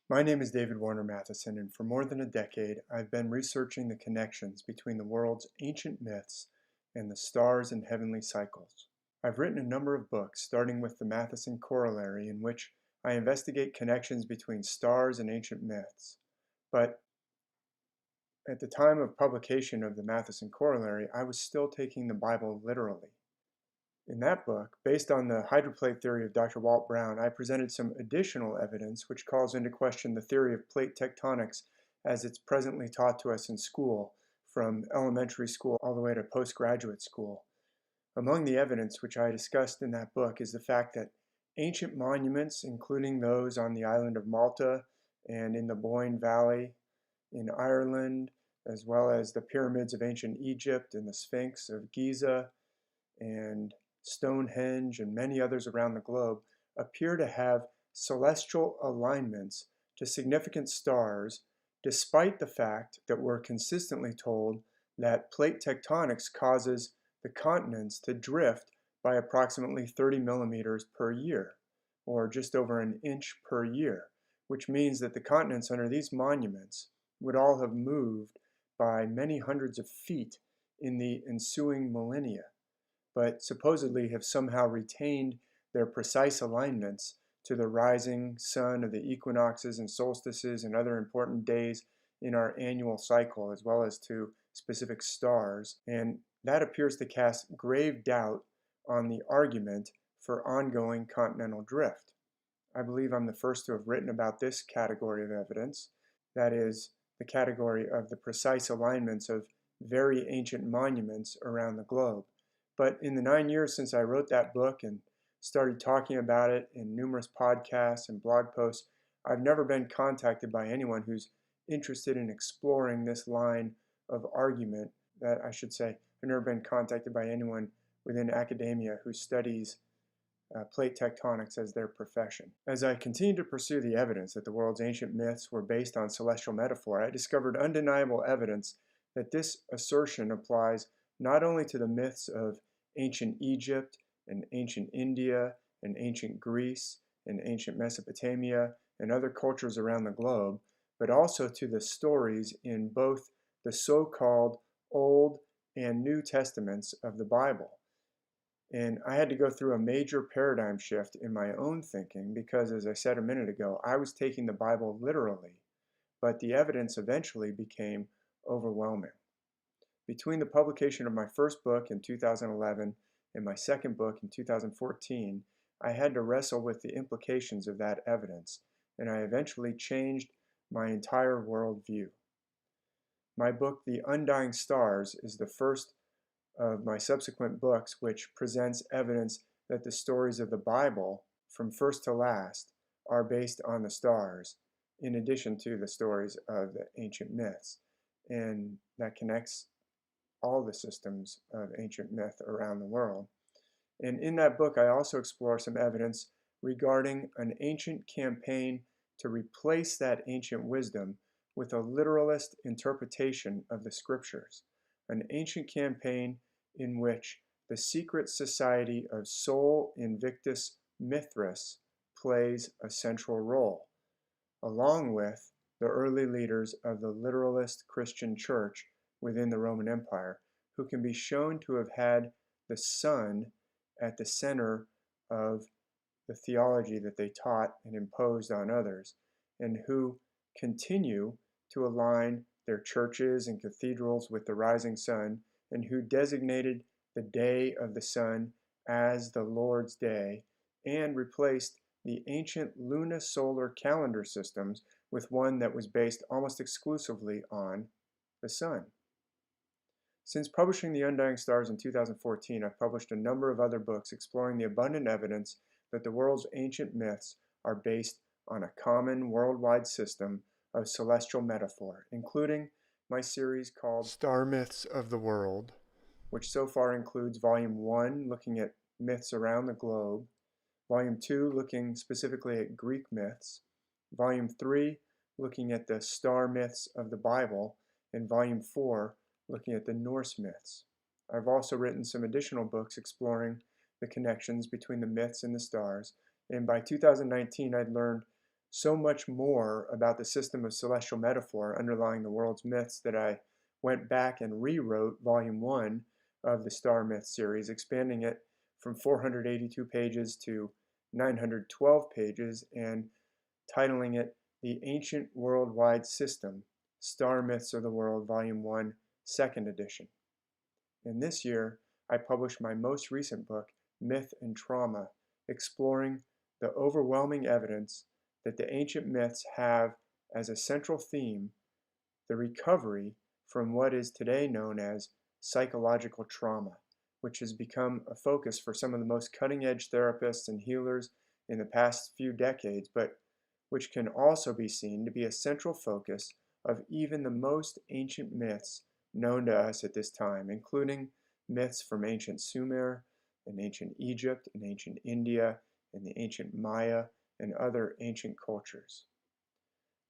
My name is David Warner Matheson, and for more than a decade, I've been researching the connections between the world's ancient myths and the stars and heavenly cycles. I've written a number of books, starting with the Matheson Corollary, in which I investigate connections between stars and ancient myths. But at the time of publication of the Matheson Corollary, I was still taking the Bible literally. In that book, based on the hydroplate theory of Dr. Walt Brown, I presented some additional evidence which calls into question the theory of plate tectonics as it's presently taught to us in school, from elementary school all the way to postgraduate school. Among the evidence which I discussed in that book is the fact that ancient monuments, including those on the island of Malta and in the Boyne Valley in Ireland, as well as the pyramids of ancient Egypt and the Sphinx of Giza and Stonehenge and many others around the globe, appear to have celestial alignments to significant stars, despite the fact that we're consistently told that plate tectonics causes the continents to drift by approximately 30 millimeters per year, or just over an inch per year, which means that the continents under these monuments would all have moved by many hundreds of feet in the ensuing millennia, but supposedly have somehow retained their precise alignments to the rising sun of the equinoxes and solstices and other important days in our annual cycle, as well as to specific stars. And that appears to cast grave doubt on the argument for ongoing continental drift. I believe I'm the first to have written about this category of evidence, that is, the category of the precise alignments of very ancient monuments around the globe. But in the 9 years since I wrote that book and started talking about it in numerous podcasts and blog posts, I've never been contacted by anyone who's interested in exploring this line of argument. That I should say, I've never been contacted by anyone within academia who studies plate tectonics as their profession. As I continued to pursue the evidence that the world's ancient myths were based on celestial metaphor, I discovered undeniable evidence that this assertion applies not only to the myths of ancient Egypt and ancient India and ancient Greece and ancient Mesopotamia and other cultures around the globe, but also to the stories in both the so-called Old and New Testaments of the Bible. And I had to go through a major paradigm shift in my own thinking because, as I said a minute ago, I was taking the Bible literally, but the evidence eventually became overwhelming. Between the publication of my first book in 2011 and my second book in 2014, I had to wrestle with the implications of that evidence, and I eventually changed my entire worldview. My book, The Undying Stars, is the first of my subsequent books which presents evidence that the stories of the Bible, from first to last, are based on the stars, in addition to the stories of the ancient myths, and that connects all the systems of ancient myth around the world. And in that book, I also explore some evidence regarding an ancient campaign to replace that ancient wisdom with a literalist interpretation of the scriptures, an ancient campaign in which the secret society of Sol Invictus Mithras plays a central role, along with the early leaders of the literalist Christian church within the Roman Empire, who can be shown to have had the sun at the center of the theology that they taught and imposed on others, and who continue to align their churches and cathedrals with the rising sun, and who designated the day of the sun as the Lord's Day, and replaced the ancient lunisolar calendar systems with one that was based almost exclusively on the sun. Since publishing The Undying Stars in 2014, I've published a number of other books exploring the abundant evidence that the world's ancient myths are based on a common worldwide system of celestial metaphor, including my series called Star Myths of the World, which so far includes Volume 1, looking at myths around the globe, Volume 2, looking specifically at Greek myths, Volume 3, looking at the star myths of the Bible, and Volume 4, looking at the Norse myths. I've also written some additional books exploring the connections between the myths and the stars, and by 2019 I'd learned so much more about the system of celestial metaphor underlying the world's myths that I went back and rewrote Volume 1 of the Star Myth series, expanding it from 482 pages to 912 pages and titling it The Ancient Worldwide System, Star Myths of the World, Volume 1, Second Edition. And this year, I published my most recent book, Myth and Trauma, exploring the overwhelming evidence that the ancient myths have as a central theme the recovery from what is today known as psychological trauma, which has become a focus for some of the most cutting-edge therapists and healers in the past few decades, but which can also be seen to be a central focus of even the most ancient myths known to us at this time, including myths from ancient Sumer and ancient Egypt and ancient India and the ancient Maya and other ancient cultures.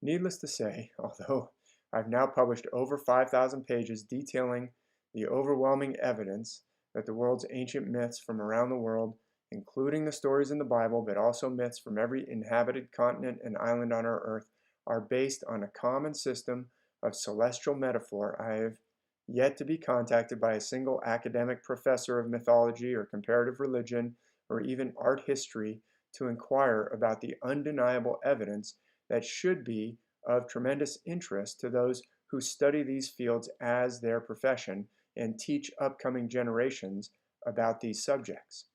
Needless to say, although I've now published over 5,000 pages detailing the overwhelming evidence that the world's ancient myths from around the world, including the stories in the Bible, but also myths from every inhabited continent and island on our earth, are based on a common system of celestial metaphor, I have yet to be contacted by a single academic professor of mythology or comparative religion or even art history to inquire about the undeniable evidence that should be of tremendous interest to those who study these fields as their profession and teach upcoming generations about these subjects.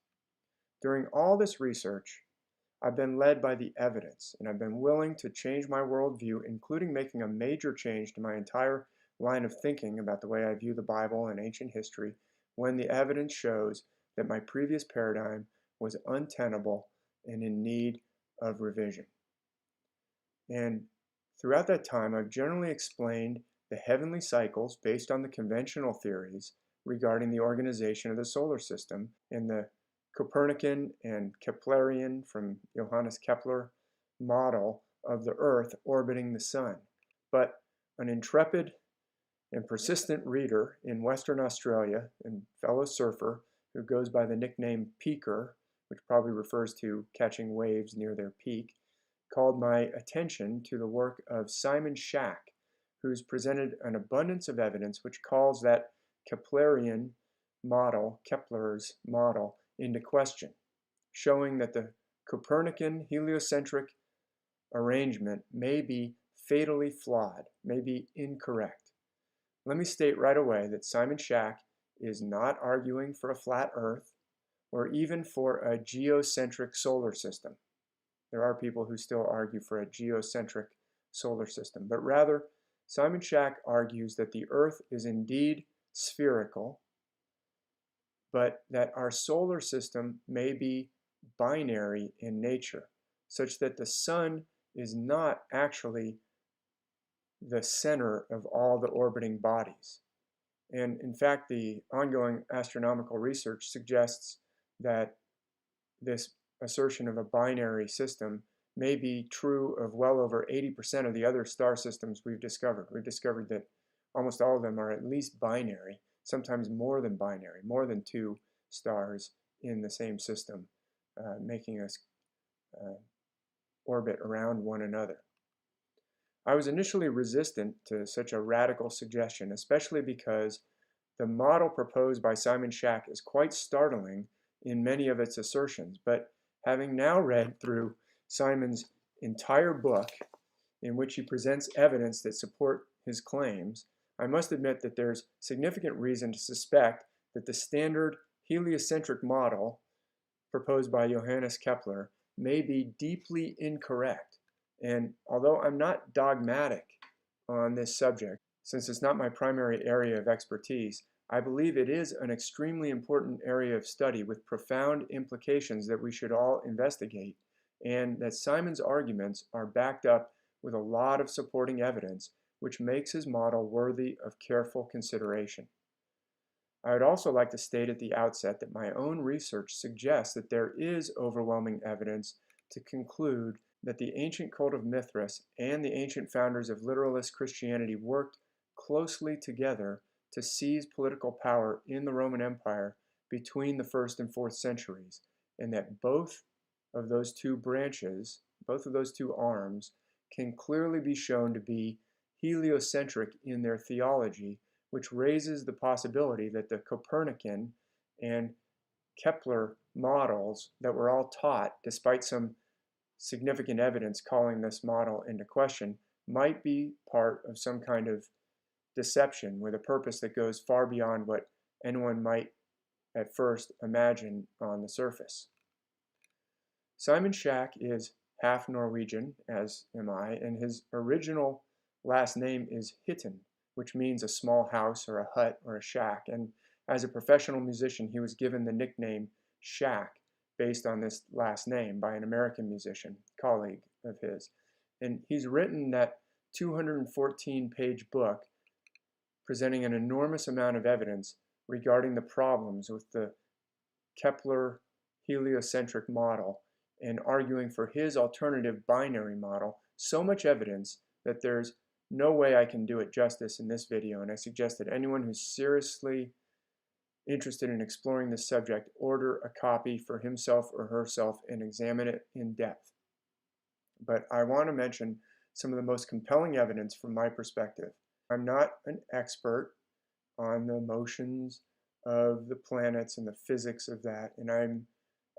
During all this research, I've been led by the evidence, and I've been willing to change my worldview, including making a major change to my entire line of thinking about the way I view the Bible and ancient history when the evidence shows that my previous paradigm was untenable and in need of revision. And throughout that time, I've generally explained the heavenly cycles based on the conventional theories regarding the organization of the solar system and the Copernican and Keplerian from Johannes Kepler model of the Earth orbiting the Sun. But an intrepid and persistent reader in Western Australia and fellow surfer who goes by the nickname Peaker, which probably refers to catching waves near their peak, called my attention to the work of Simon Schack, who's presented an abundance of evidence which calls that Keplerian model, Kepler's model, into question, showing that the Copernican heliocentric arrangement may be fatally flawed, may be incorrect. Let me state right away that Simon Schack is not arguing for a flat Earth or even for a geocentric solar system. There are people who still argue for a geocentric solar system, but rather Simon Schack argues that the Earth is indeed spherical, but that our solar system may be binary in nature, such that the Sun is not actually the center of all the orbiting bodies. And in fact, the ongoing astronomical research suggests that this assertion of a binary system may be true of well over 80% of the other star systems we've discovered. We've discovered that almost all of them are at least binary, sometimes more than binary, more than two stars in the same system, making us orbit around one another. I was initially resistant to such a radical suggestion, especially because the model proposed by Simon Schack is quite startling in many of its assertions, but having now read through Simon's entire book, in which he presents evidence that support his claims, I must admit that there's significant reason to suspect that the standard heliocentric model proposed by Johannes Kepler may be deeply incorrect. And although I'm not dogmatic on this subject, since it's not my primary area of expertise, I believe it is an extremely important area of study with profound implications that we should all investigate, and that Simon's arguments are backed up with a lot of supporting evidence, which makes his model worthy of careful consideration. I would also like to state at the outset that my own research suggests that there is overwhelming evidence to conclude that the ancient cult of Mithras and the ancient founders of literalist Christianity worked closely together to seize political power in the Roman Empire between the 1st and 4th centuries, and that both of those two branches, both of those two arms, can clearly be shown to be heliocentric in their theology, which raises the possibility that the Copernican and Kepler models that were all taught, despite some significant evidence calling this model into question, might be part of some kind of deception with a purpose that goes far beyond what anyone might at first imagine on the surface. Simon Schack is half Norwegian, as am I, and his original last name is Hitten, which means a small house or a hut or a shack, and as a professional musician he was given the nickname Shack based on this last name by an American musician, colleague of his. And he's written that 214-page book presenting an enormous amount of evidence regarding the problems with the Kepler heliocentric model and arguing for his alternative binary model. So much evidence that there's no way I can do it justice in this video, and I suggest that anyone who's seriously interested in exploring this subject order a copy for himself or herself and examine it in depth. But I want to mention some of the most compelling evidence from my perspective. I'm not an expert on the motions of the planets and the physics of that, and I'm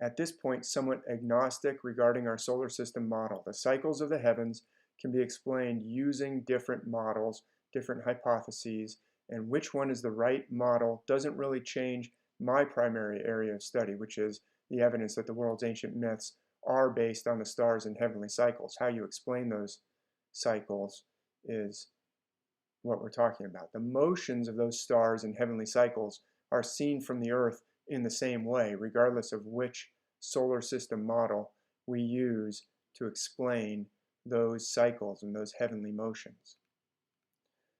at this point somewhat agnostic regarding our solar system model. The cycles of the heavens can be explained using different models, different hypotheses, and which one is the right model doesn't really change my primary area of study, which is the evidence that the world's ancient myths are based on the stars and heavenly cycles. How you explain those cycles is what we're talking about. The motions of those stars and heavenly cycles are seen from the Earth in the same way, regardless of which solar system model we use to explain those cycles and those heavenly motions.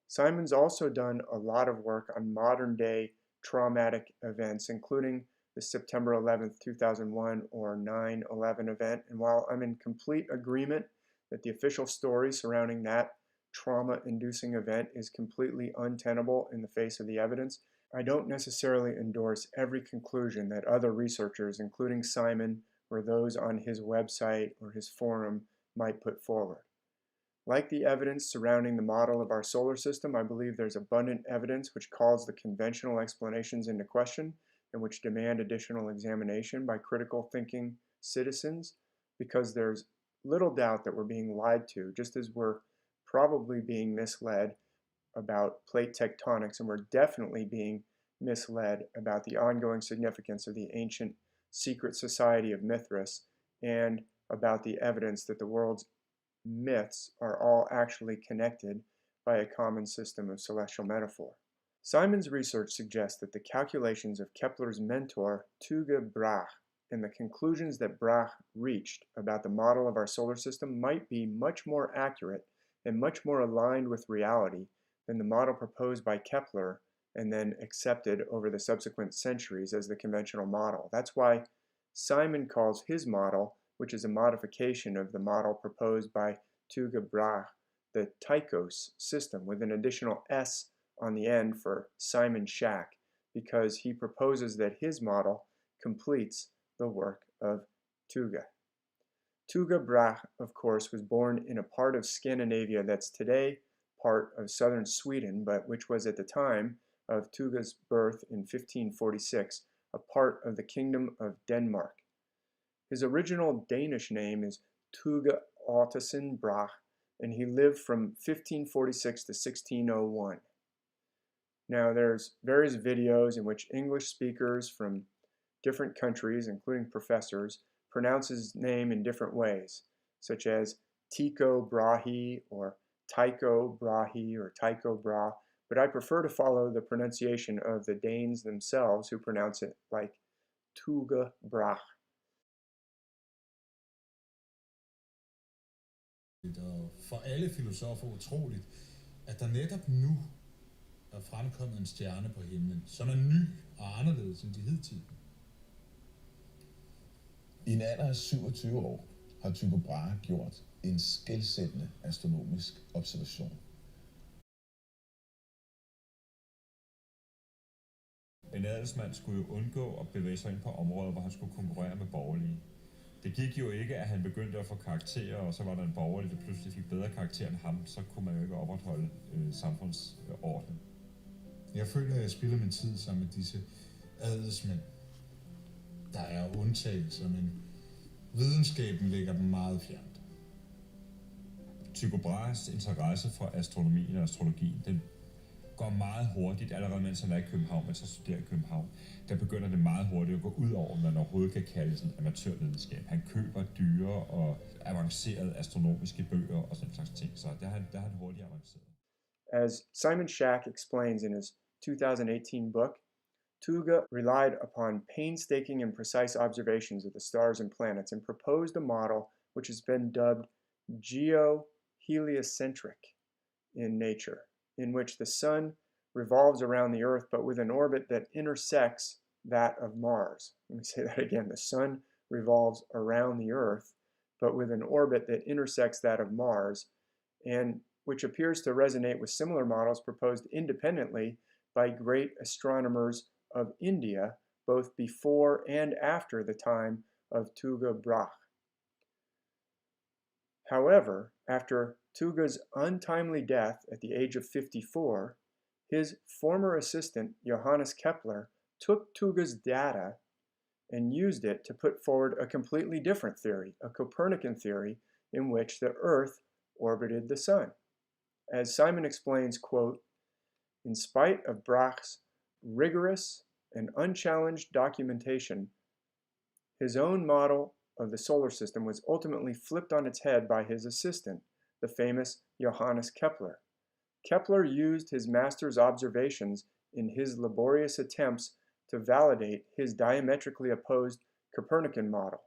Simon's also done a lot of work on modern day traumatic events, including the September 11th, 2001 or 9/11 event. And while I'm in complete agreement that the official story surrounding that trauma-inducing event is completely untenable in the face of the evidence, I don't necessarily endorse every conclusion that other researchers, including Simon or those on his website or his forum, might put forward. Like the evidence surrounding the model of our solar system, I believe there's abundant evidence which calls the conventional explanations into question and which demand additional examination by critical thinking citizens, because there's little doubt that we're being lied to, just as we're probably being misled about plate tectonics, and we're definitely being misled about the ongoing significance of the ancient secret society of Mithras and about the evidence that the world's myths are all actually connected by a common system of celestial metaphor. Simon's research suggests that the calculations of Kepler's mentor, Tycho Brahe, and the conclusions that Brahe reached about the model of our solar system might be much more accurate and much more aligned with reality than the model proposed by Kepler and then accepted over the subsequent centuries as the conventional model. That's why Simon calls his model, which is a modification of the model proposed by Tycho Brahe, the Tychos system, with an additional S on the end for Simon Schack, because he proposes that his model completes the work of Tycho. Tycho Brahe, of course, was born in a part of Scandinavia that's today part of southern Sweden, but which was at the time of Tycho's birth in 1546 a part of the Kingdom of Denmark. His original Danish name is Tycho Ottesen Brahe, and he lived from 1546 to 1601. Now, there's various videos in which English speakers from different countries, including professors, pronounce his name in different ways, such as Tycho Brahe or Tycho Brahe or Tycho Brahe, but I prefer to follow the pronunciation of the Danes themselves, who pronounce it like Tycho Brahe. For alle filosofer utroligt, at der netop nu er fremkommet en stjerne på himlen, som er ny og anderledes end de hidtidige. I en alder af 27 år har Tycho Brahe gjort en skelsættende astronomisk observation. En adelsmand skulle jo undgå at bevæge sig ind på områder, hvor han skulle konkurrere med borgerlige. Det gik jo ikke, at han begyndte at få karakterer, og så var der en borgerlig, der pludselig fik bedre karakter end ham, så kunne man jo ikke opretholde samfundsorden. Jeg føler, at jeg spilder min tid sammen med disse adelsmænd. Der er undtagelser, men videnskaben ligger dem meget fjernt. Tycho Brahes interesse for astronomien og astrologien, den går meget hurtigt, allerede mens han er i København, men så studerer i København. Der begynder det meget hurtigt at gå ud over, hvad man overhovedet kan kalde sådan amatørvidenskab. Han køber dyre og avancerede astronomiske bøger og sådan slags ting, så der er han hurtigt avanceret. As Simon Schack explains in his 2018 book, Tuga relied upon painstaking and precise observations of the stars and planets and proposed a model which has been dubbed geoheliocentric in nature, in which the sun revolves around the Earth but with an orbit that intersects that of Mars. Let me say that again. The sun revolves around the Earth but with an orbit that intersects that of Mars, and which appears to resonate with similar models proposed independently by great astronomers of India, both before and after the time of Tycho Brahe. However, after Tycho's untimely death at the age of 54, his former assistant, Johannes Kepler, took Tycho's data and used it to put forward a completely different theory, a Copernican theory, in which the Earth orbited the Sun. As Simon explains, quote, "In spite of Brahe's rigorous and unchallenged documentation, his own model of the solar system was ultimately flipped on its head by his assistant, the famous Johannes Kepler. Kepler used his master's observations in his laborious attempts to validate his diametrically opposed Copernican model.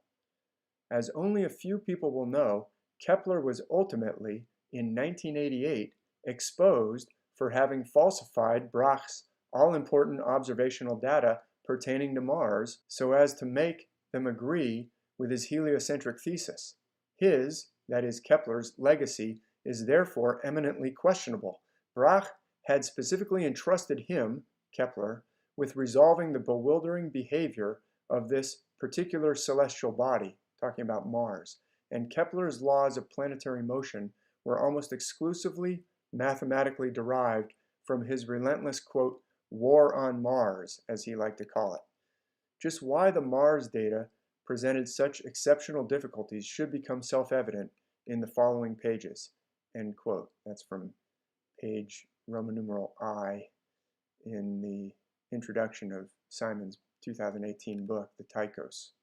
As only a few people will know, Kepler was ultimately, in 1988, exposed for having falsified Brahe's all-important observational data pertaining to Mars so as to make them agree with his heliocentric thesis. His, that is Kepler's, legacy is therefore eminently questionable. Brahe had specifically entrusted him, Kepler, with resolving the bewildering behavior of this particular celestial body, talking about Mars, and Kepler's laws of planetary motion were almost exclusively mathematically derived from his relentless, quote, war on Mars, as he liked to call it. Just why the Mars data presented such exceptional difficulties should become self-evident in the following pages, end quote. That's from page Roman numeral I in the introduction of Simon's 2018 book, The Tychos.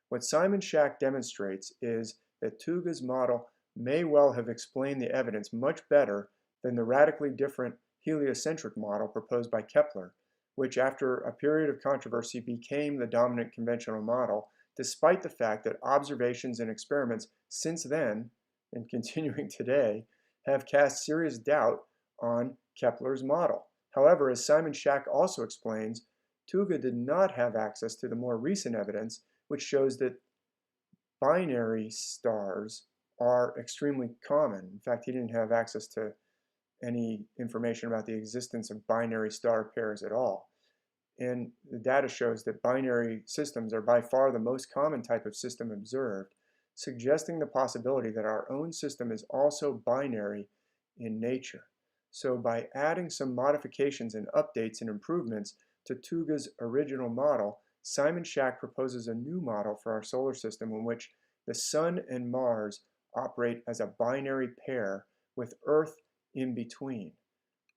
What Simon Schack demonstrates is that Tycho's model may well have explained the evidence much better than the radically different heliocentric model proposed by Kepler, which after a period of controversy became the dominant conventional model, despite the fact that observations and experiments since then, and continuing today, have cast serious doubt on Kepler's model. However, as Simon Schack also explains, Tycho did not have access to the more recent evidence, which shows that binary stars are extremely common. In fact, he didn't have access to any information about the existence of binary star pairs at all. And the data shows that binary systems are by far the most common type of system observed, suggesting the possibility that our own system is also binary in nature. So by adding some modifications and updates and improvements to Tycho's original model, Simon Schack proposes a new model for our solar system in which the Sun and Mars operate as a binary pair with Earth in between,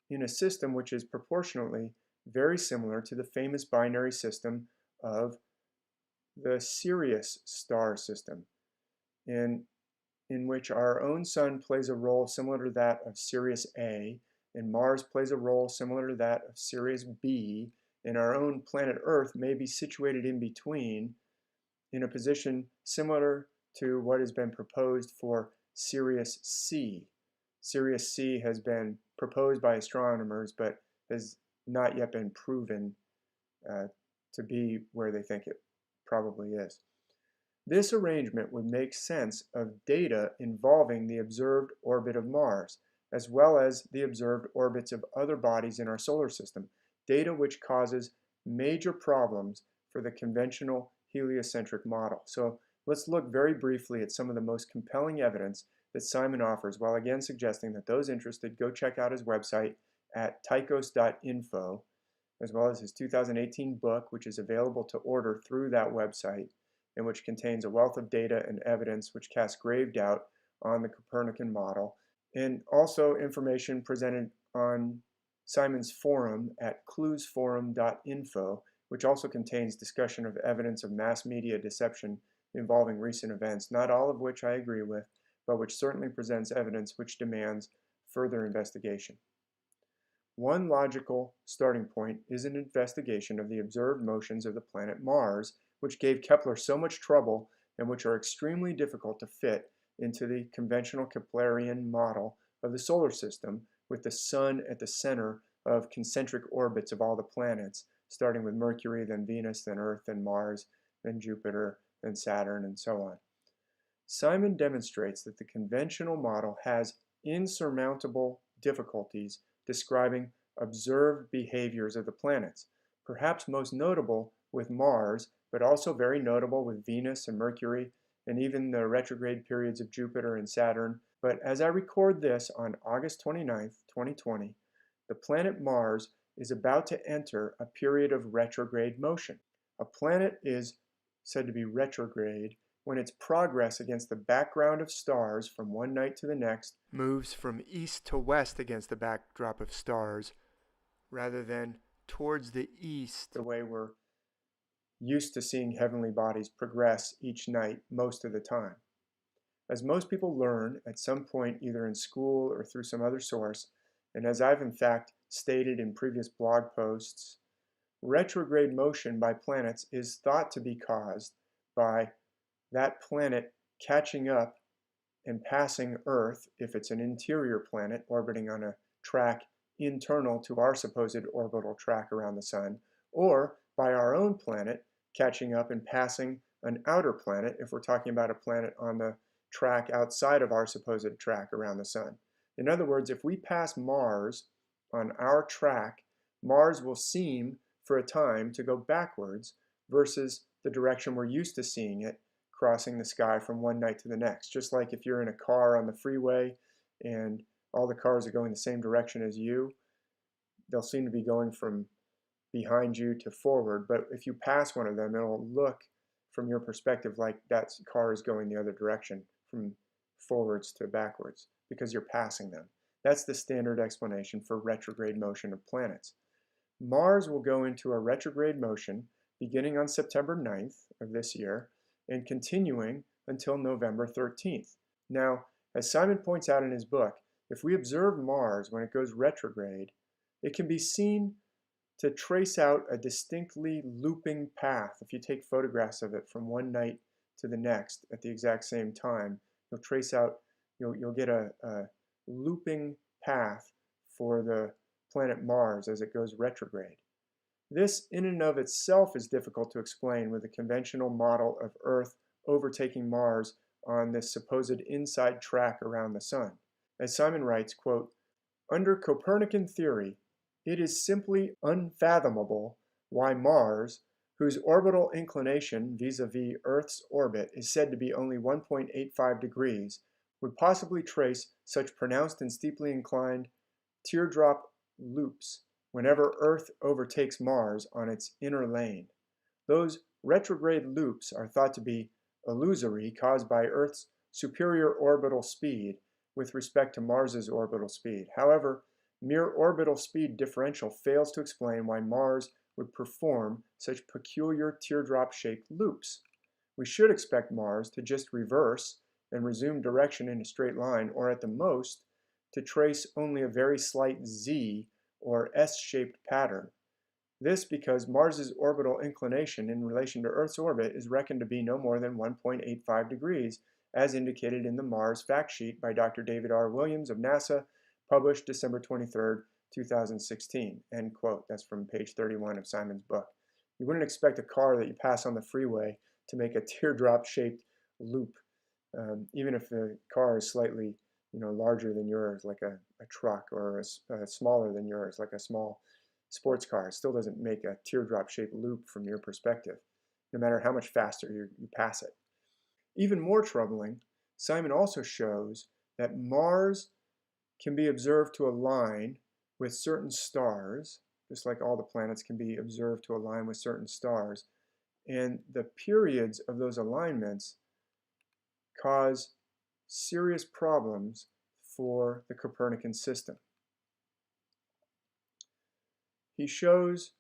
in a system which is proportionally very similar to the famous binary system of the Sirius star system, in which our own Sun plays a role similar to that of Sirius A, and Mars plays a role similar to that of Sirius B, and our own planet Earth may be situated in between in a position similar to what has been proposed for Sirius C. Sirius C has been proposed by astronomers but has not yet been proven to be where they think it probably is. This arrangement would make sense of data involving the observed orbit of Mars, as well as the observed orbits of other bodies in our solar system, data which causes major problems for the conventional heliocentric model. So Let's look very briefly at some of the most compelling evidence that Simon offers, while again suggesting that those interested go check out his website at tychos.info, as well as his 2018 book, which is available to order through that website, and which contains a wealth of data and evidence which casts grave doubt on the Copernican model, and also information presented on Simon's forum at cluesforum.info, which also contains discussion of evidence of mass media deception involving recent events, not all of which I agree with, but which certainly presents evidence which demands further investigation. One logical starting point is an investigation of the observed motions of the planet Mars, which gave Kepler so much trouble and which are extremely difficult to fit into the conventional Keplerian model of the solar system, with the Sun at the center of concentric orbits of all the planets, starting with Mercury, then Venus, then Earth, then Mars, then Jupiter, then Saturn, and so on. Simon demonstrates that the conventional model has insurmountable difficulties describing observed behaviors of the planets, perhaps most notable with Mars, but also very notable with Venus and Mercury, and even the retrograde periods of Jupiter and Saturn. But as I record this on August 29, 2020, the planet Mars is about to enter a period of retrograde motion. A planet is said to be retrograde when its progress against the background of stars from one night to the next moves from east to west against the backdrop of stars, rather than towards the east, the way we're used to seeing heavenly bodies progress each night most of the time. As most people learn at some point either in school or through some other source, and as I've in fact stated in previous blog posts, retrograde motion by planets is thought to be caused by that planet catching up and passing Earth, if it's an interior planet orbiting on a track internal to our supposed orbital track around the Sun, or by our own planet catching up and passing an outer planet if we're talking about a planet on the track outside of our supposed track around the Sun. In other words, if we pass Mars on our track, Mars will seem for a time to go backwards versus the direction we're used to seeing it crossing the sky from one night to the next. Just like if you're in a car on the freeway and all the cars are going the same direction as you, they'll seem to be going from behind you to forward, but if you pass one of them, it'll look from your perspective like that car is going the other direction, from forwards to backwards, because you're passing them. That's the standard explanation for retrograde motion of planets. Mars will go into a retrograde motion beginning on September 9th of this year and continuing until November 13th. Now, as Simon points out in his book, if we observe Mars when it goes retrograde, it can be seen to trace out a distinctly looping path. If you take photographs of it from one night to the next at the exact same time, you'll trace out, you'll get a looping path for the planet Mars as it goes retrograde. This in and of itself is difficult to explain with the conventional model of Earth overtaking Mars on this supposed inside track around the Sun. As Simon writes, quote, "Under Copernican theory, it is simply unfathomable why Mars, whose orbital inclination vis-a-vis Earth's orbit is said to be only 1.85 degrees, would possibly trace such pronounced and steeply inclined teardrop loops whenever Earth overtakes Mars on its inner lane. Those retrograde loops are thought to be illusory, caused by Earth's superior orbital speed with respect to Mars's orbital speed. However, mere orbital speed differential fails to explain why Mars would perform such peculiar teardrop-shaped loops. We should expect Mars to just reverse and resume direction in a straight line, or at the most, to trace only a very slight Z or S-shaped pattern. This because Mars's orbital inclination in relation to Earth's orbit is reckoned to be no more than 1.85 degrees, as indicated in the Mars fact sheet by Dr. David R. Williams of NASA, published December 23, 2016, end quote. That's from page 31 of Simon's book. You wouldn't expect a car that you pass on the freeway to make a teardrop-shaped loop, even if the car is slightly larger than yours, like a truck, or smaller than yours, like a small sports car. It still doesn't make a teardrop-shaped loop from your perspective, no matter how much faster you pass it. Even more troubling, Simon also shows that Mars can be observed to align with certain stars, just like all the planets can be observed to align with certain stars, and the periods of those alignments cause serious problems for the Copernican system. He shows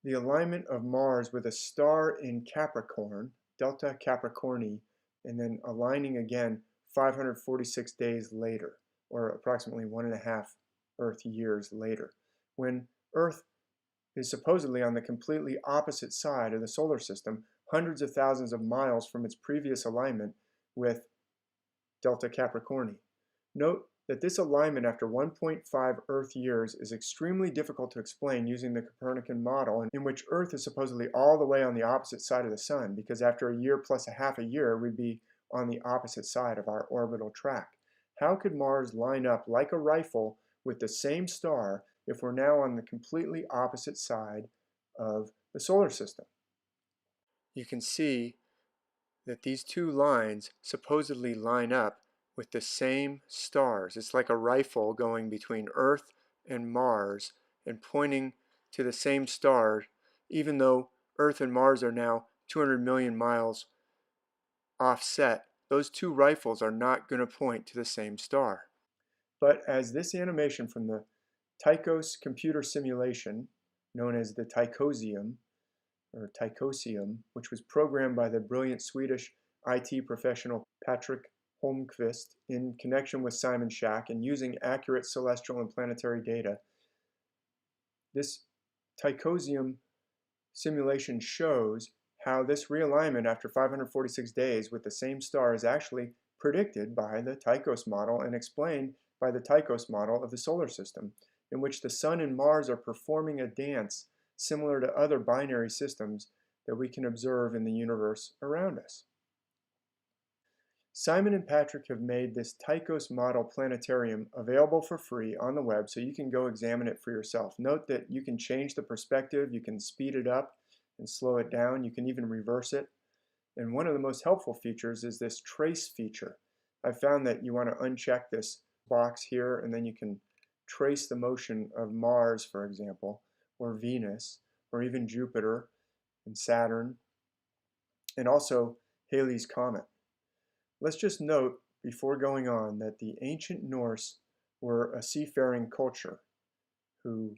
the alignment of Mars with a star in Capricorn, Delta Capricorni, and then aligning again 546 days later, or approximately 1.5 Earth years later, when Earth is supposedly on the completely opposite side of the solar system, hundreds of thousands of miles from its previous alignment with Delta Capricorni. Note that this alignment after 1.5 Earth years is extremely difficult to explain using the Copernican model, in which Earth is supposedly all the way on the opposite side of the Sun, because after a year plus a half a year, we'd be on the opposite side of our orbital track. How could Mars line up like a rifle with the same star if we're now on the completely opposite side of the solar system? You can see that these two lines supposedly line up with the same stars. It's like a rifle going between Earth and Mars and pointing to the same star, even though Earth and Mars are now 200 million miles offset. Those two rifles are not going to point to the same star. But as this animation from the Tychos computer simulation, known as the Tychosium, which was programmed by the brilliant Swedish IT professional Patrick Holmqvist in connection with Simon Schach and using accurate celestial and planetary data. This Tychosium simulation shows how this realignment after 546 days with the same star is actually predicted by the Tychos model and explained by the Tychos model of the solar system, in which the Sun and Mars are performing a dance similar to other binary systems that we can observe in the universe around us. Simon and Patrick have made this Tychos model planetarium available for free on the web, so you can go examine it for yourself. Note that you can change the perspective, you can speed it up and slow it down, you can even reverse it. And one of the most helpful features is this trace feature. I found that you want to uncheck this box here, and then you can trace the motion of Mars, for example, or Venus, or even Jupiter and Saturn, and also Halley's Comet. Let's just note before going on that the ancient Norse were a seafaring culture who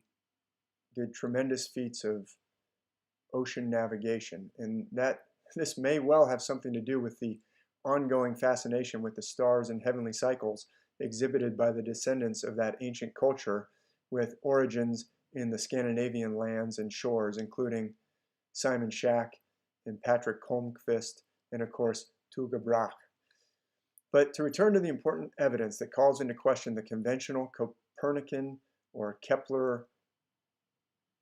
did tremendous feats of ocean navigation, and that this may well have something to do with the ongoing fascination with the stars and heavenly cycles exhibited by the descendants of that ancient culture with origins in the Scandinavian lands and shores, including Simon Schach and Patrick Holmqvist, and of course Tycho Brahe. But to return to the important evidence that calls into question the conventional Copernican or Kepler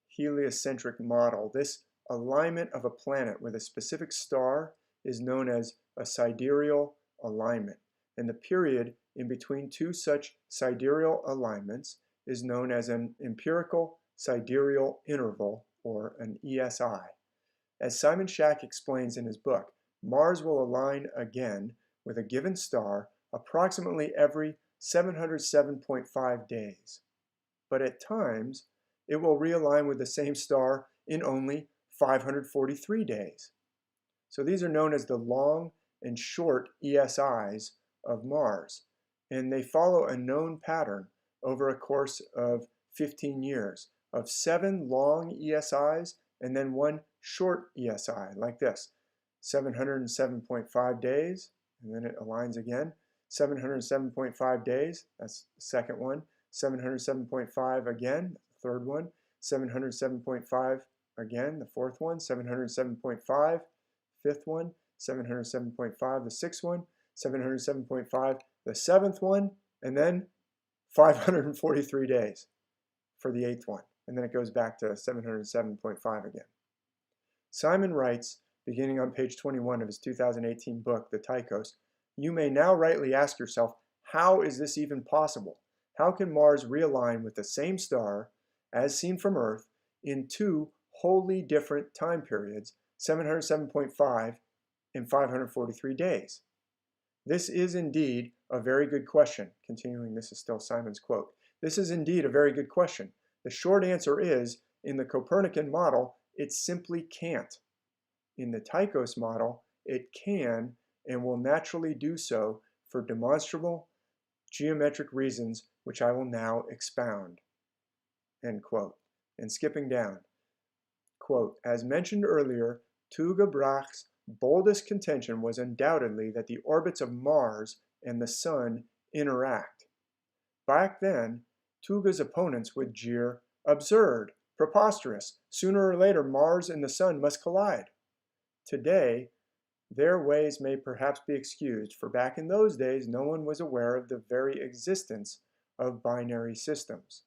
heliocentric model, this alignment of a planet with a specific star is known as a sidereal alignment, and the period in between two such sidereal alignments is known as an empirical sidereal interval, or an ESI. As Simon Schach explains in his book, Mars will align again with a given star approximately every 707.5 days. But at times, it will realign with the same star in only 543 days. So these are known as the long and short ESIs of Mars, and they follow a known pattern over a course of 15 years of 7 long ESIs and then 1 short ESI, like this: 707.5 days, and then it aligns again, 707.5 days, that's the second one, 707.5 again, the third one, 707.5 again, the fourth one, 707.5, fifth one, 707.5, the sixth one, 707.5, the seventh one, and then 543 days for the eighth one. And then it goes back to 707.5 again. Simon writes, beginning on page 21 of his 2018 book, The Tychos, "You may now rightly ask yourself, how is this even possible? How can Mars realign with the same star, as seen from Earth, in two wholly different time periods, 707.5 and 543 days? This is indeed a very good question. Continuing, this is still Simon's quote. This is indeed a very good question. The short answer is, in the Copernican model, it simply can't. In the Tychos model, it can and will naturally do so for demonstrable geometric reasons, which I will now expound. End quote. And skipping down, quote, as mentioned earlier, Tycho Brahe's boldest contention was undoubtedly that the orbits of Mars and the Sun interact. Back then, Tycho's opponents would jeer, absurd, preposterous, sooner or later Mars and the Sun must collide. Today, their ways may perhaps be excused, for back in those days no one was aware of the very existence of binary systems.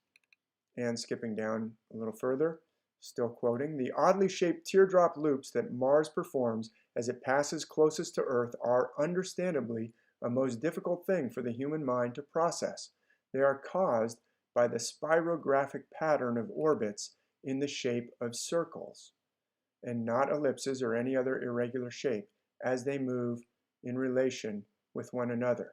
And skipping down a little further, still quoting, the oddly shaped teardrop loops that Mars performs as it passes closest to Earth are understandably a most difficult thing for the human mind to process. They are caused by the spirographic pattern of orbits in the shape of circles, and not ellipses or any other irregular shape, as they move in relation with one another.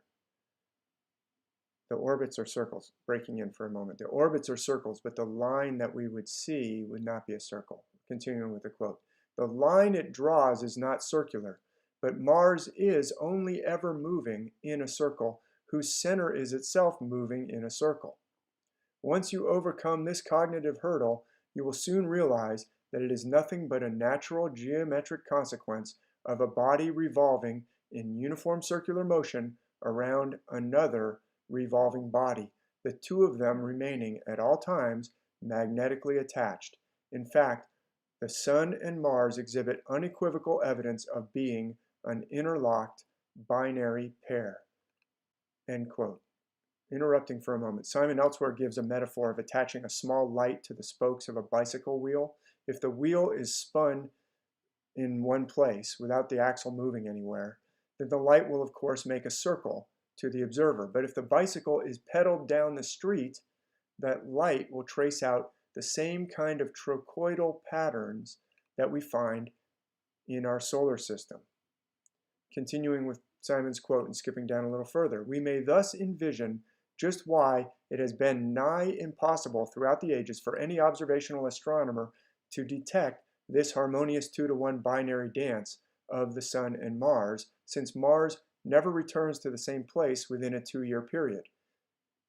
The orbits are circles. Breaking in for a moment. The orbits are circles, but the line that we would see would not be a circle. Continuing with the quote. The line it draws is not circular, but Mars is only ever moving in a circle whose center is itself moving in a circle. Once you overcome this cognitive hurdle, you will soon realize that it is nothing but a natural geometric consequence of a body revolving in uniform circular motion around another revolving body, the two of them remaining at all times magnetically attached. In fact, the Sun and Mars exhibit unequivocal evidence of being an interlocked binary pair. End quote. Interrupting for a moment, Simon elsewhere gives a metaphor of attaching a small light to the spokes of a bicycle wheel. If the wheel is spun in one place without the axle moving anywhere, then the light will of course make a circle to the observer. But if the bicycle is pedaled down the street, that light will trace out the same kind of trochoidal patterns that we find in our solar system. Continuing with Simon's quote and skipping down a little further, we may thus envision just why it has been nigh impossible throughout the ages for any observational astronomer to detect this harmonious 2-to-1 binary dance of the Sun and Mars, since Mars never returns to the same place within a 2-year period.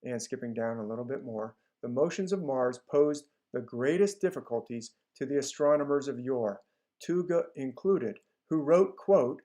And skipping down a little bit more, the motions of Mars posed the greatest difficulties to the astronomers of yore, Tycho included, who wrote, quote,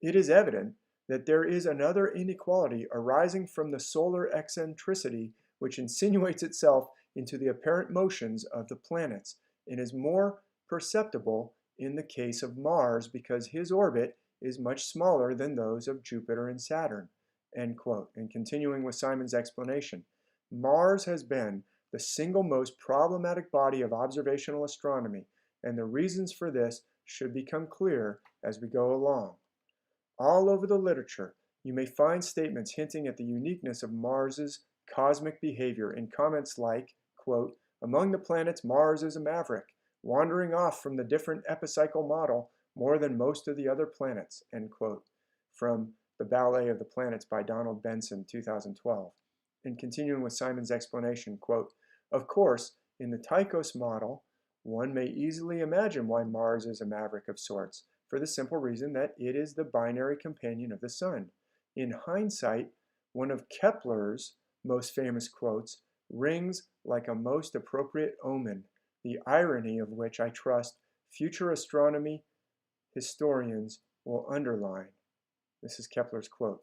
it is evident that there is another inequality arising from the solar eccentricity which insinuates itself into the apparent motions of the planets, and is more perceptible in the case of Mars because his orbit is much smaller than those of Jupiter and Saturn. End quote. And continuing with Simon's explanation, Mars has been the single most problematic body of observational astronomy, and the reasons for this should become clear as we go along. All over the literature, you may find statements hinting at the uniqueness of Mars's cosmic behavior in comments like, quote, among the planets, Mars is a maverick, wandering off from the different epicycle model more than most of the other planets, end quote, from The Ballet of the Planets by Donald Benson, 2012. And continuing with Simon's explanation, quote, of course, in the Tychos model, one may easily imagine why Mars is a maverick of sorts, for the simple reason that it is the binary companion of the Sun. In hindsight, one of Kepler's most famous quotes rings like a most appropriate omen, the irony of which I trust future astronomy historians will underline. This is Kepler's quote.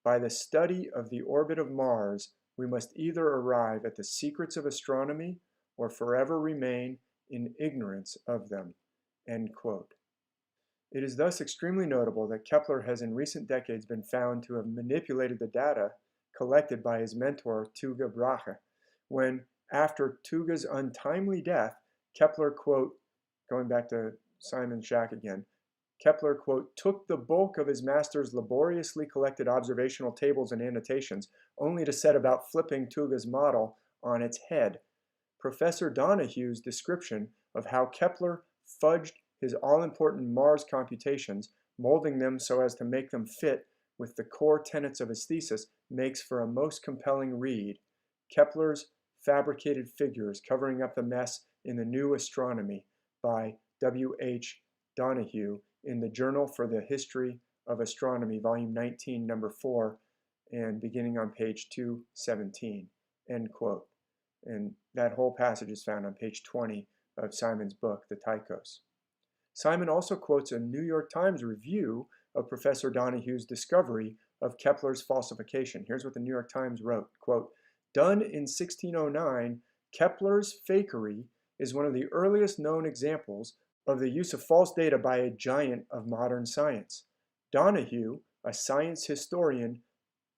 By the study of the orbit of Mars, we must either arrive at the secrets of astronomy or forever remain in ignorance of them. End quote. It is thus extremely notable that Kepler has in recent decades been found to have manipulated the data collected by his mentor Tycho Brahe, when, after Tycho's untimely death, Kepler, quote, going back to Simon Schach again, Kepler, quote, took the bulk of his master's laboriously collected observational tables and annotations, only to set about flipping Tycho's model on its head. Professor Donohue's description of how Kepler fudged his all-important Mars computations, molding them so as to make them fit with the core tenets of his thesis, makes for a most compelling read. Kepler's Fabricated Figures Covering Up the Mess in the New Astronomy by W.H. Donahue in the Journal for the History of Astronomy, Volume 19, Number 4, and beginning on page 217, end quote. And that whole passage is found on page 20 of Simon's book, The Tychos. Simon also quotes a New York Times review of Professor Donahue's discovery of Kepler's falsification. Here's what the New York Times wrote, quote, "Done in 1609, Kepler's fakery is one of the earliest known examples of the use of false data by a giant of modern science. Donahue, a science historian,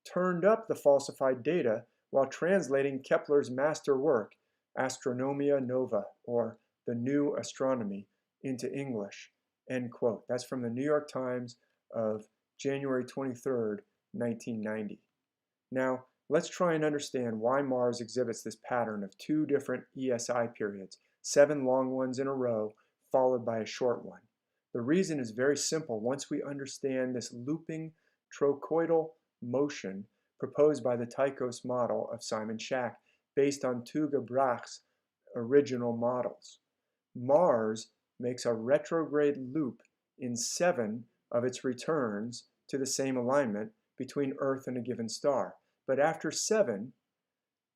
turned up the falsified data while translating Kepler's master work, Astronomia Nova, or The New Astronomy, into English," end quote. That's from the New York Times of January 23rd, 1990. Now, let's try and understand why Mars exhibits this pattern of two different ESI periods, 7 long ones in a row, followed by a short one. The reason is very simple once we understand this looping trochoidal motion proposed by the Tychos model of Simon Schach, based on Tycho Brahe's original models. Mars makes a retrograde loop in 7 of its returns to the same alignment between Earth and a given star. But after 7,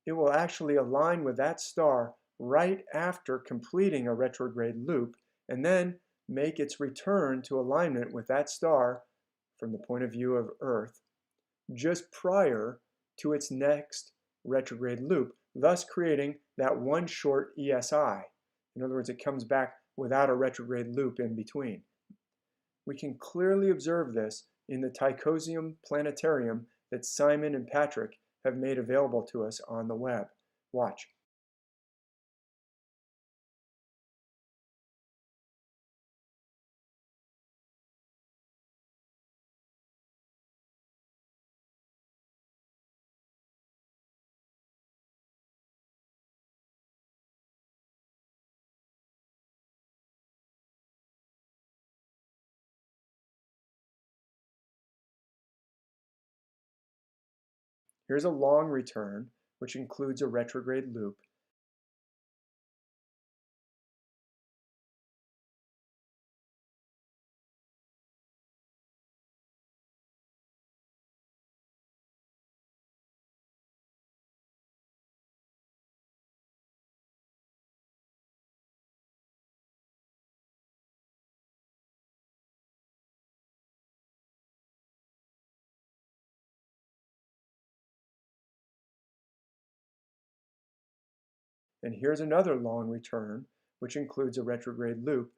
it will actually align with that star right after completing a retrograde loop, and then make its return to alignment with that star from the point of view of Earth just prior to its next retrograde loop, thus creating that one short ESI. In other words, it comes back without a retrograde loop in between. We can clearly observe this in the Tychosium planetarium that Simon and Patrick have made available to us on the web. Watch. Here's a long return, which includes a retrograde loop. And here's another long return, which includes a retrograde loop.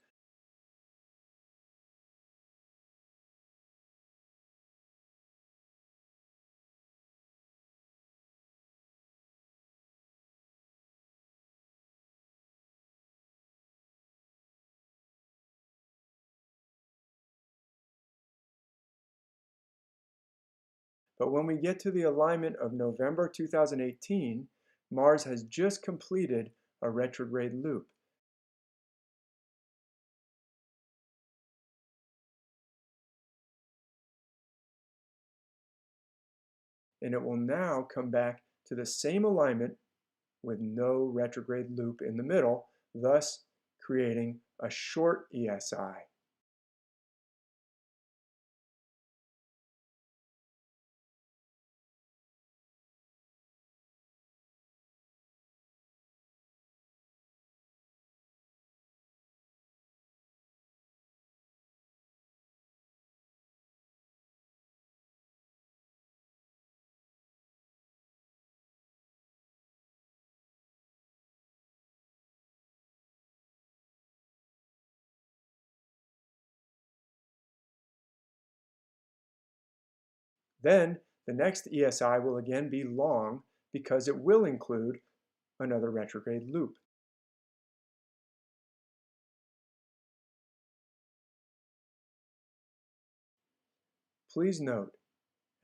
But when we get to the alignment of November 2018, Mars has just completed a retrograde loop. And it will now come back to the same alignment with no retrograde loop in the middle, thus creating a short ESI. Then the next ESI will again be long because it will include another retrograde loop. Please note,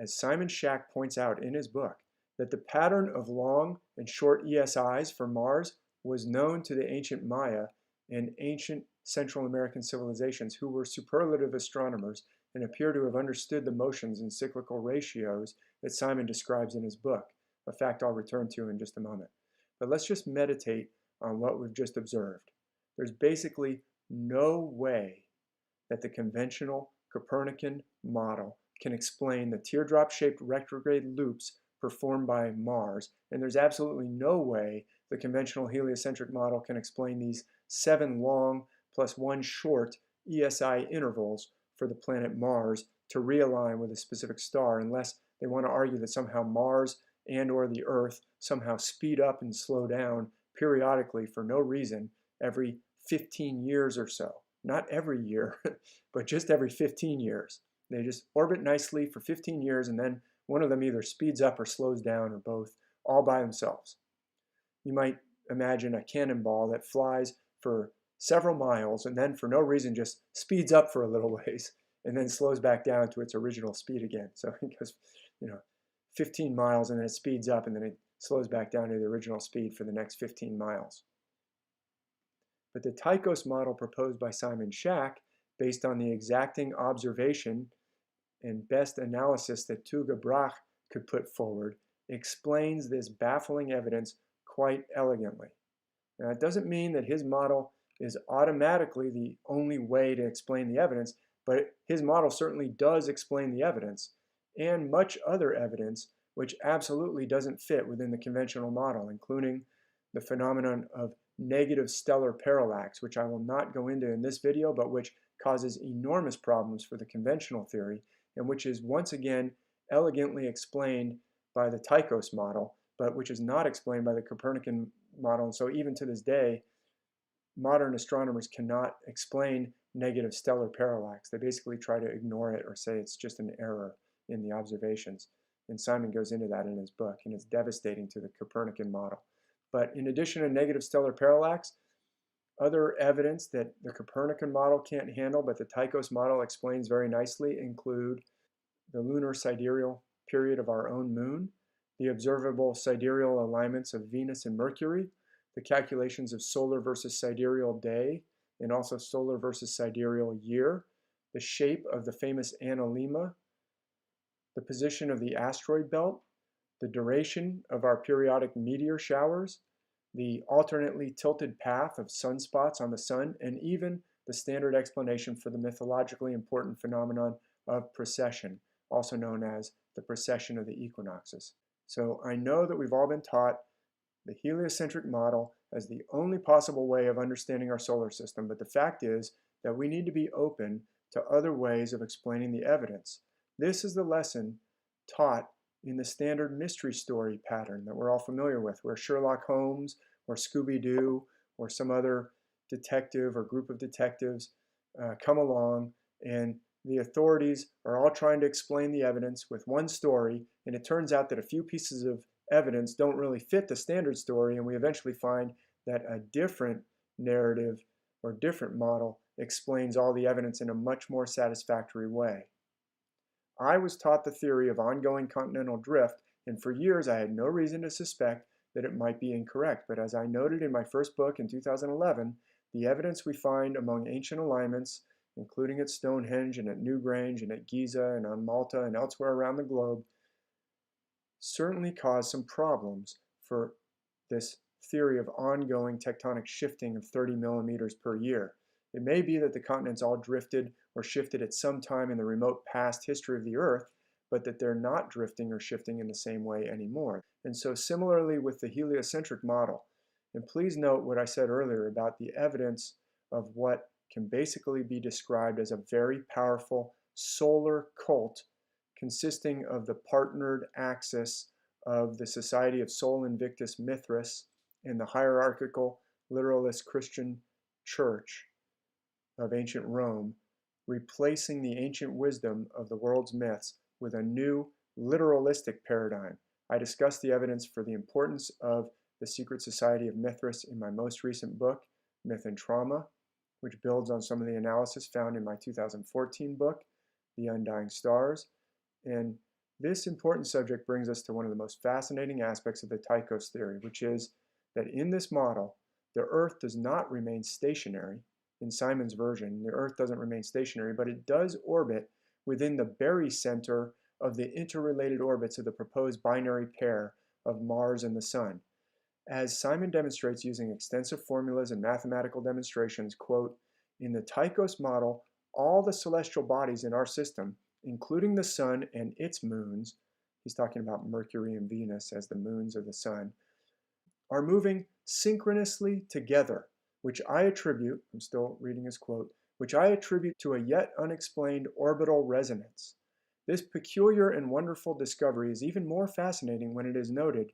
as Simon Schach points out in his book, that the pattern of long and short ESIs for Mars was known to the ancient Maya and ancient Central American civilizations who were superlative astronomers and appear to have understood the motions and cyclical ratios that Simon describes in his book, a fact I'll return to in just a moment. But let's just meditate on what we've just observed. There's basically no way that the conventional Copernican model can explain the teardrop-shaped retrograde loops performed by Mars, and there's absolutely no way the conventional heliocentric model can explain these 7 long plus 1 short ESI intervals for the planet Mars to realign with a specific star, unless they want to argue that somehow Mars and or the Earth somehow speed up and slow down periodically for no reason every 15 years or so. Not every year, but just every 15 years. They just orbit nicely for 15 years, and then one of them either speeds up or slows down, or both, all by themselves. You might imagine a cannonball that flies for several miles and then for no reason just speeds up for a little ways and then slows back down to its original speed again. So it goes, 15 miles and then it speeds up and then it slows back down to the original speed for the next 15 miles. But the Tychos model proposed by Simon Schach, based on the exacting observation and best analysis that Tycho Brahe could put forward, explains this baffling evidence quite elegantly. Now, it doesn't mean that his model is automatically the only way to explain the evidence, but his model certainly does explain the evidence, and much other evidence which absolutely doesn't fit within the conventional model, including the phenomenon of negative stellar parallax, which I will not go into in this video, but which causes enormous problems for the conventional theory, and which is once again elegantly explained by the Tychos model, but which is not explained by the Copernican model. And so even to this day, modern astronomers cannot explain negative stellar parallax. They basically try to ignore it or say it's just an error in the observations. And Simon goes into that in his book, and it's devastating to the Copernican model. But in addition to negative stellar parallax, other evidence that the Copernican model can't handle, but the Tychos model explains very nicely, include the lunar sidereal period of our own moon, the observable sidereal alignments of Venus and Mercury, the calculations of solar versus sidereal day, and also solar versus sidereal year, the shape of the famous analemma, the position of the asteroid belt, the duration of our periodic meteor showers, the alternately tilted path of sunspots on the sun, and even the standard explanation for the mythologically important phenomenon of precession, also known as the precession of the equinoxes. So I know that we've all been taught the heliocentric model as the only possible way of understanding our solar system, but the fact is that we need to be open to other ways of explaining the evidence. This is the lesson taught in the standard mystery story pattern that we're all familiar with, where Sherlock Holmes or Scooby-Doo or some other detective or group of detectives come along, and the authorities are all trying to explain the evidence with one story, and it turns out that a few pieces of evidence don't really fit the standard story, and we eventually find that a different narrative or different model explains all the evidence in a much more satisfactory way. I was taught the theory of ongoing continental drift, and for years I had no reason to suspect that it might be incorrect. But as I noted in my first book in 2011, the evidence we find among ancient alignments, including at Stonehenge and at Newgrange and at Giza and on Malta and elsewhere around the globe, certainly caused some problems for this theory of ongoing tectonic shifting of 30 millimeters per year. It may be that the continents all drifted or shifted at some time in the remote past history of the Earth, but that they're not drifting or shifting in the same way anymore. And so similarly with the heliocentric model, and please note what I said earlier about the evidence of what can basically be described as a very powerful solar cult consisting of the partnered axis of the Society of Sol Invictus Mithras and the hierarchical literalist Christian Church of ancient Rome, replacing the ancient wisdom of the world's myths with a new literalistic paradigm. I discussed the evidence for the importance of the Secret Society of Mithras in my most recent book, Myth and Trauma, which builds on some of the analysis found in my 2014 book, The Undying Stars. And this important subject brings us to one of the most fascinating aspects of the Tychos theory, which is that in this model, the Earth does not remain stationary. In Simon's version, the Earth doesn't remain stationary, but it does orbit within the barycenter of the interrelated orbits of the proposed binary pair of Mars and the Sun. As Simon demonstrates using extensive formulas and mathematical demonstrations, quote, in the Tychos model, all the celestial bodies in our system, including the Sun and its moons, he's talking about Mercury and Venus as the moons of the Sun, are moving synchronously together, which I attribute, I'm still reading his quote, which I attribute to a yet unexplained orbital resonance. This peculiar and wonderful discovery is even more fascinating when it is noted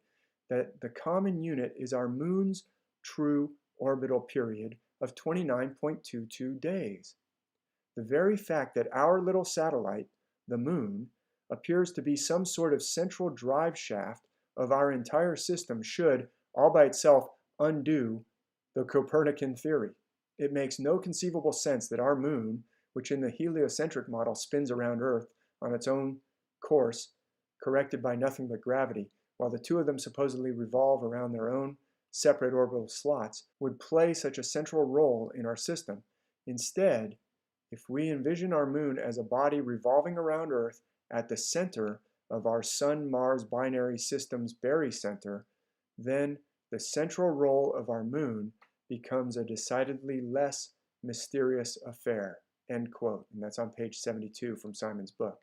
that the common unit is our moon's true orbital period of 29.22 days. The very fact that our little satellite, the moon, appears to be some sort of central drive shaft of our entire system should, all by itself, undo the Copernican theory. It makes no conceivable sense that our moon, which in the heliocentric model spins around Earth on its own course, corrected by nothing but gravity, while the two of them supposedly revolve around their own separate orbital slots, would play such a central role in our system. Instead, if we envision our moon as a body revolving around Earth at the center of our Sun-Mars binary system's barycenter, then the central role of our moon becomes a decidedly less mysterious affair, end quote. And that's on page 72 from Simon's book.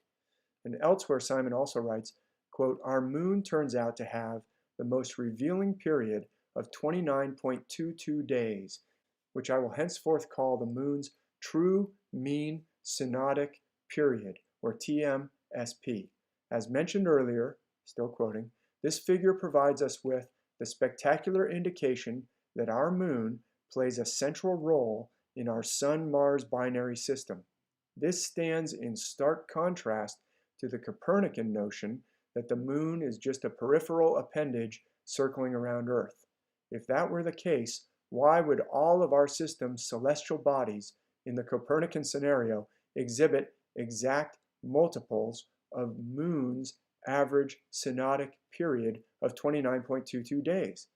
And elsewhere, Simon also writes, quote, our moon turns out to have the most revealing period of 29.22 days, which I will henceforth call the moon's true mean synodic period, or TMSP. As mentioned earlier, still quoting, this figure provides us with the spectacular indication that our moon plays a central role in our Sun-Mars binary system. This stands in stark contrast to the Copernican notion that the moon is just a peripheral appendage circling around Earth. If that were the case, why would all of our system's celestial bodies in the Copernican scenario exhibit exact multiples of moon's average synodic period of 29.22 days?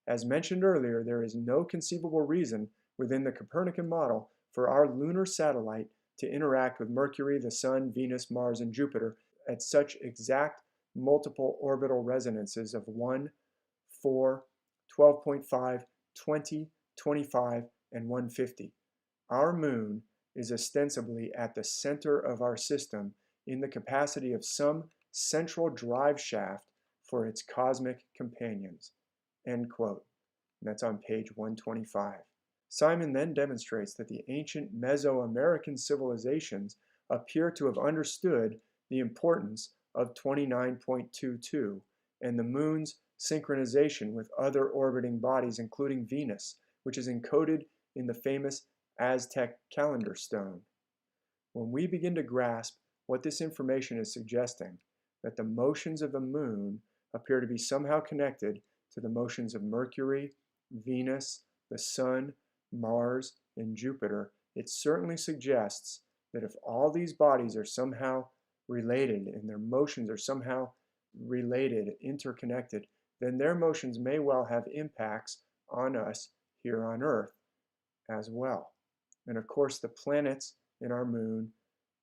As mentioned earlier, there is no conceivable reason within the Copernican model for our lunar satellite to interact with Mercury, the Sun, Venus, Mars, and Jupiter at such exact multiple orbital resonances of 1, 4, 12.5, 20, 25, and 150. Our moon is ostensibly at the center of our system in the capacity of some central drive shaft for its cosmic companions, end quote. And that's on page 125. Simon then demonstrates that the ancient Mesoamerican civilizations appear to have understood the importance of 29.22 and the moon's synchronization with other orbiting bodies, including Venus, which is encoded in the famous Aztec calendar stone. When we begin to grasp what this information is suggesting, that the motions of the moon appear to be somehow connected to the motions of Mercury, Venus, the Sun, Mars, and Jupiter, it certainly suggests that if all these bodies are somehow related and their motions are somehow related, interconnected, then their motions may well have impacts on us here on Earth as well. And of course, the planets in our moon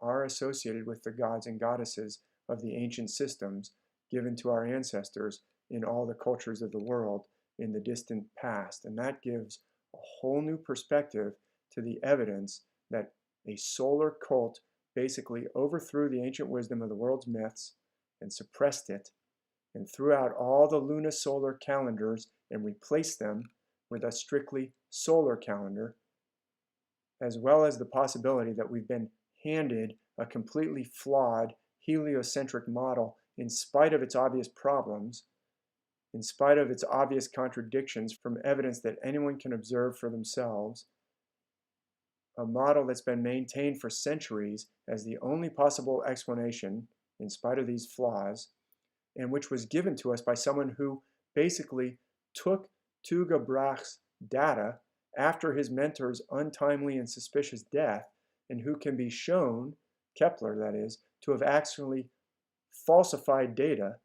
are associated with the gods and goddesses of the ancient systems given to our ancestors in all the cultures of the world in the distant past. And that gives a whole new perspective to the evidence that a solar cult basically overthrew the ancient wisdom of the world's myths and suppressed it and threw out all the lunisolar calendars and replaced them with a strictly solar calendar, as well as the possibility that we've been handed a completely flawed heliocentric model in spite of its obvious problems, in spite of its obvious contradictions from evidence that anyone can observe for themselves, a model that's been maintained for centuries as the only possible explanation, in spite of these flaws, and which was given to us by someone who basically took Tycho Brahe's data after his mentor's untimely and suspicious death, and who can be shown, Kepler that is, to have actually falsified data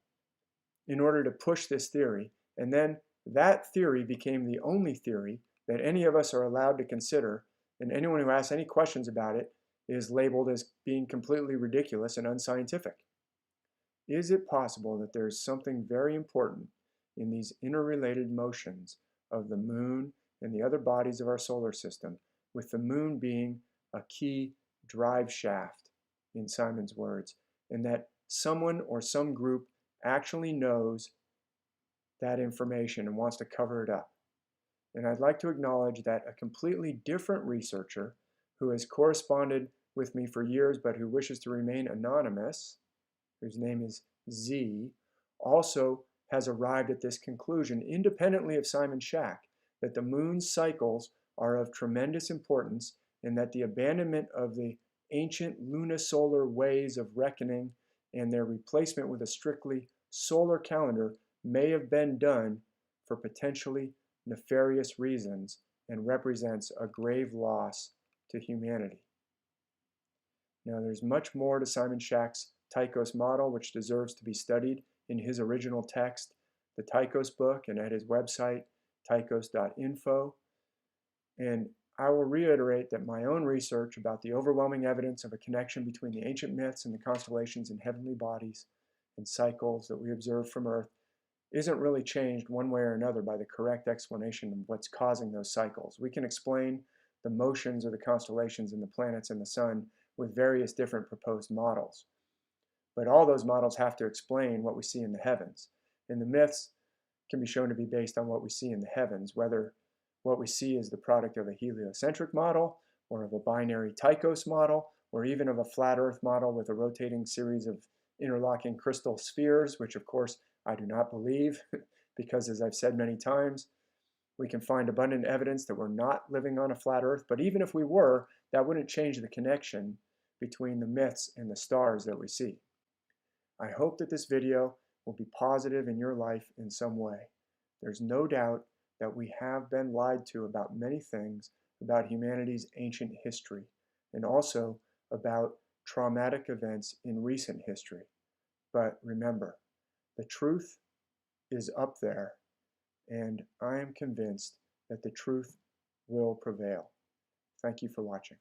in order to push this theory. And then that theory became the only theory that any of us are allowed to consider, and anyone who asks any questions about it is labeled as being completely ridiculous and unscientific. Is it possible that there is something very important in these interrelated motions of the moon and the other bodies of our solar system, with the moon being a key drive shaft, in Simon's words, and that someone or some group actually knows that information and wants to cover it up? And I'd like to acknowledge that a completely different researcher who has corresponded with me for years but who wishes to remain anonymous, whose name is Z, also has arrived at this conclusion independently of Simon Shack, that the moon's cycles are of tremendous importance and that the abandonment of the ancient lunisolar ways of reckoning and their replacement with a strictly solar calendar may have been done for potentially nefarious reasons and represents a grave loss to humanity. Now, there's much more to Simon Shack's Tychos model, which deserves to be studied in his original text, the Tychos book, and at his website, tychos.info. And I will reiterate that my own research about the overwhelming evidence of a connection between the ancient myths and the constellations and heavenly bodies and cycles that we observe from Earth isn't really changed one way or another by the correct explanation of what's causing those cycles. We can explain the motions of the constellations and the planets and the sun with various different proposed models. But all those models have to explain what we see in the heavens. And the myths can be shown to be based on what we see in the heavens, whether what we see is the product of a heliocentric model, or of a binary Tychos model, or even of a flat Earth model with a rotating series of interlocking crystal spheres, which of course I do not believe, because as I've said many times, we can find abundant evidence that we're not living on a flat Earth. But even if we were, that wouldn't change the connection between the myths and the stars that we see. I hope that this video will be positive in your life in some way. There's no doubt that we have been lied to about many things about humanity's ancient history, and also about traumatic events in recent history. But remember, the truth is up there, and I am convinced that the truth will prevail. Thank you for watching.